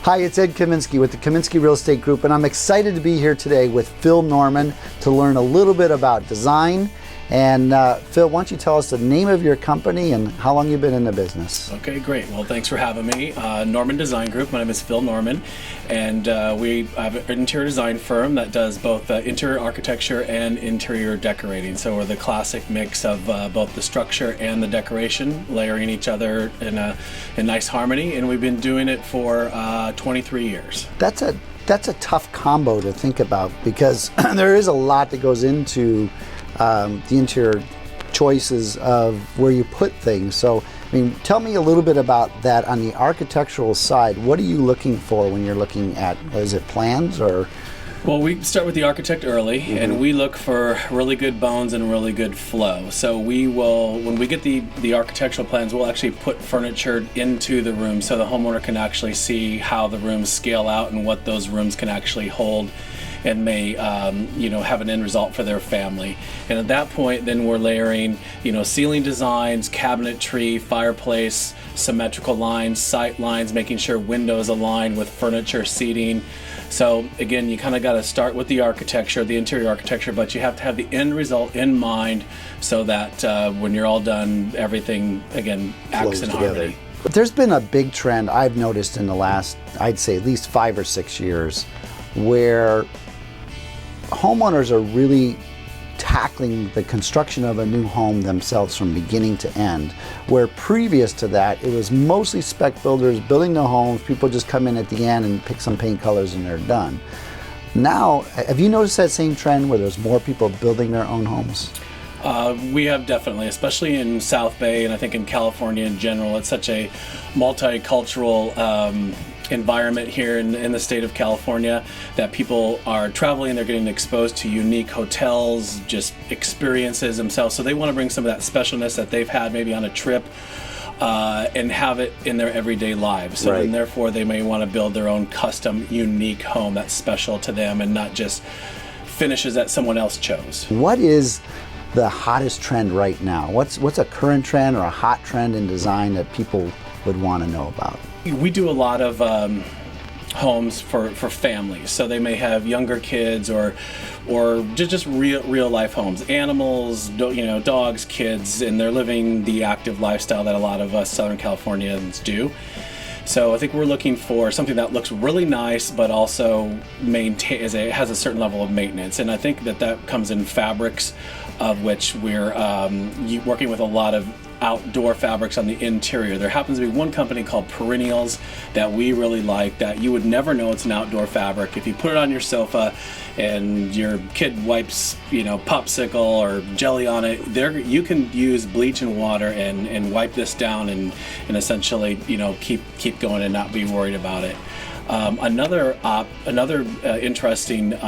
Hi, it's Ed Kaminsky with the Kaminsky Real Estate Group, and I'm excited to be here today with Phil Norman to learn a little bit about design. And Phil, why don't you tell us the name of your company and how long you've been in the business? Okay, great. Well, thanks for having me. Norman Design Group. My name is Phil Norman, and we have an interior design firm that does both interior architecture and interior decorating. So we're the classic mix of both the structure and the decoration, layering each other in nice harmony, and we've been doing it for 23 years. That's a tough combo to think about, because there is a lot that goes into the interior choices of where you put things. So, I mean, tell me a little bit about that on the architectural side. What are you looking for when you're looking at, is it plans or? Well, we start with the architect early, and we look for really good bones and really good flow. So we will, when we get the architectural plans, we'll actually put furniture into the room so the homeowner can actually see how the rooms scale out and what those rooms can actually hold, and may have an end result for their family. And at that point, then we're layering ceiling designs, cabinetry, fireplace, symmetrical lines, sight lines, making sure windows align with furniture, seating. So again, you kind of got to start with the architecture, the interior architecture, but you have to have the end result in mind so that when you're all done, everything again acts in harmony. But there's been a big trend I've noticed in the last, I'd say at least 5 or 6 years, where homeowners are really tackling the construction of a new home themselves from beginning to end, where previous to that it was mostly spec builders building the homes, people just come in at the end and pick some paint colors and they're done. Now, have you noticed that same trend where there's more people building their own homes? We have definitely, especially in South Bay, and I think in California in general. It's such a multicultural environment here in the state of California that people are traveling, they're getting exposed to unique hotels, just experiences themselves. So they want to bring some of that specialness that they've had maybe on a trip and have it in their everyday lives. So then therefore they may want to build their own custom, unique home that's special to them and not just finishes that someone else chose. What is the hottest trend right now? What's a current trend or a hot trend in design that people would want to know about? We do a lot of homes for families, so they may have younger kids or just real life homes, animals, dogs, kids, and they're living the active lifestyle that a lot of us Southern Californians do. So I think we're looking for something that looks really nice, but also has a certain level of maintenance. And I think that comes in fabrics, of which we're working with a lot of outdoor fabrics on the interior. There happens to be one company called Perennials that we really like, that you would never know it's an outdoor fabric. If you put it on your sofa and your kid wipes popsicle or jelly on it, you can use bleach and water and wipe this down and essentially keep going and not be worried about it. Another interesting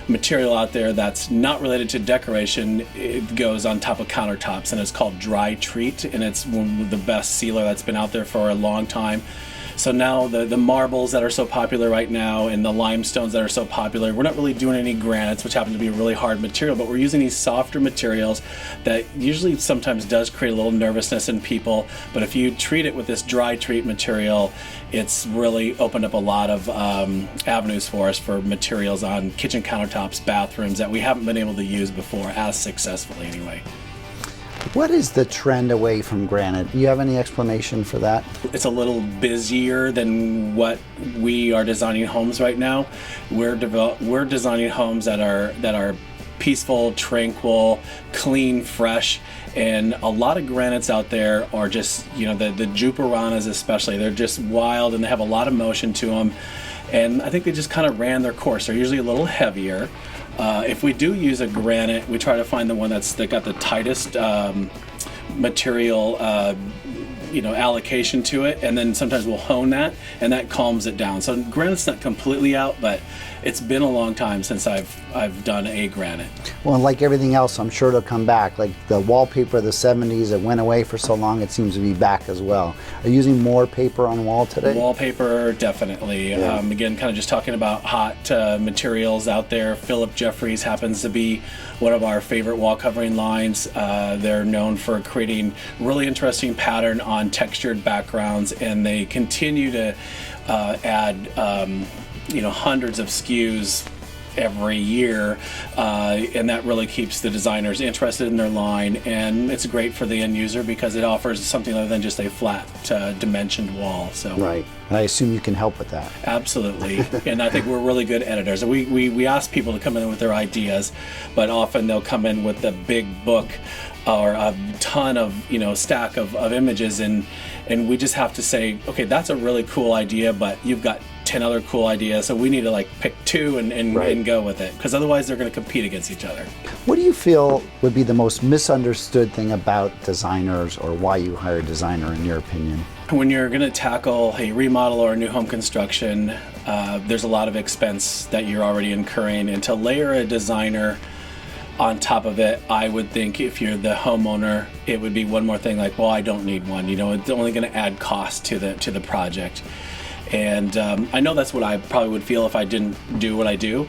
material out there that's not related to decoration, it goes on top of countertops, and it's called Dry Treat, and it's one of the best sealer that's been out there for a long time. So now the marbles that are so popular right now and the limestones that are so popular, we're not really doing any granites, which happen to be a really hard material, but we're using these softer materials that usually sometimes does create a little nervousness in people. But if you treat it with this Dry Treat material, it's really opened up a lot of avenues for us for materials on kitchen countertops, bathrooms that we haven't been able to use before as successfully anyway. What is the trend away from granite? Do you have any explanation for that? It's a little busier than what we are designing homes right now. We're designing homes that are peaceful, tranquil, clean, fresh, and a lot of granites out there are just, the Juparanas especially, they're just wild and they have a lot of motion to them. And I think they just kind of ran their course. They're usually a little heavier. If we do use a granite, we try to find the one that got the tightest material allocation to it, and then sometimes we'll hone that, and that calms it down. So granite's not completely out, but it's been a long time since I've done a granite. Well, and like everything else, I'm sure it'll come back. Like the wallpaper of the 70s, it went away for so long, it seems to be back as well. Are you using more paper on wall today? Wallpaper, definitely. Yeah. Again, kind of just talking about hot materials out there. Philip Jeffries happens to be one of our favorite wall covering lines. They're known for creating really interesting pattern on non-textured backgrounds, and they continue to add hundreds of SKUs every year, and that really keeps the designers interested in their line, and it's great for the end user because it offers something other than just a flat dimensioned wall. So right. I assume you can help with that. Absolutely. And I think we're really good editors. We ask people to come in with their ideas, but often they'll come in with a big book or a ton of stack of images, and we just have to say, okay, that's a really cool idea, but you've got 10 other cool ideas, so we need to pick two and go with it, because otherwise they're going to compete against each other. What do you feel would be the most misunderstood thing about designers, or why you hire a designer, in your opinion? When you're going to tackle a remodel or a new home construction, there's a lot of expense that you're already incurring, and to layer a designer on top of it, I would think if you're the homeowner, it would be one more thing well, I don't need one. It's only going to add cost to the project. And I know that's what I probably would feel if I didn't do what I do,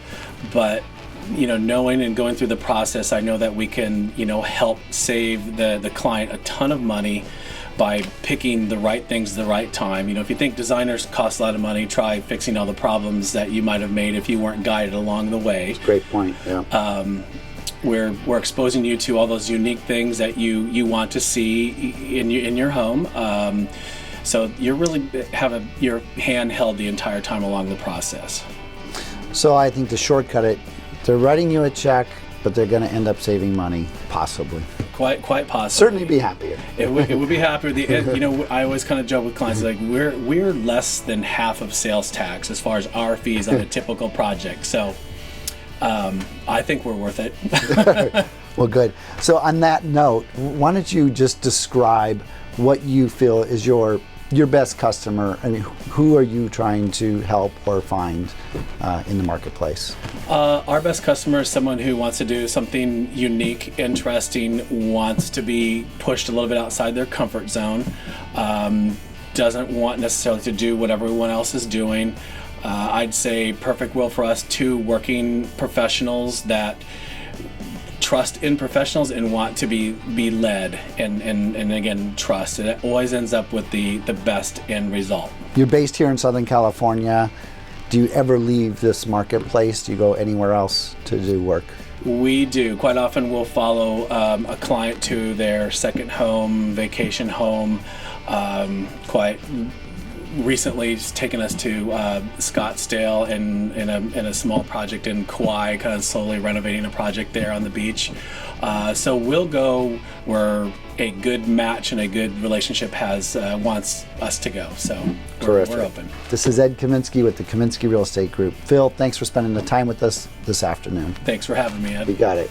but knowing and going through the process, I know that we can help save the client a ton of money by picking the right things at the right time. If you think designers cost a lot of money, try fixing all the problems that you might have made if you weren't guided along the way. Great point. Yeah. We're exposing you to all those unique things that you want to see in your home. So you really have your hand held the entire time along the process. So I think to shortcut it, they're writing you a check, but they're going to end up saving money, possibly. Quite possibly. Certainly be happier. It would be happier. I always kind of joke with clients we're less than half of sales tax as far as our fees on a typical project. So I think we're worth it. Well, good. So on that note, why don't you just describe what you feel is your best customer? I mean, who are you trying to help or find in the marketplace? Our best customer is someone who wants to do something unique, interesting, wants to be pushed a little bit outside their comfort zone, doesn't want necessarily to do what everyone else is doing. I'd say perfect world for us, two working professionals that trust in professionals and want to be led, and again, trust. It always ends up with the best end result. You're based here in Southern California. Do you ever leave this marketplace? Do you go anywhere else to do work? We do. Quite often we'll follow a client to their second home, vacation home. Quite recently it's taken us to Scottsdale and in a small project in Kauai, kind of slowly renovating a project there on the beach. So we'll go where a good match and a good relationship wants us to go. So we're open. This is Ed Kaminsky with the Kaminsky Real Estate Group. Phil, thanks for spending the time with us this afternoon. Thanks for having me, Ed. You got it.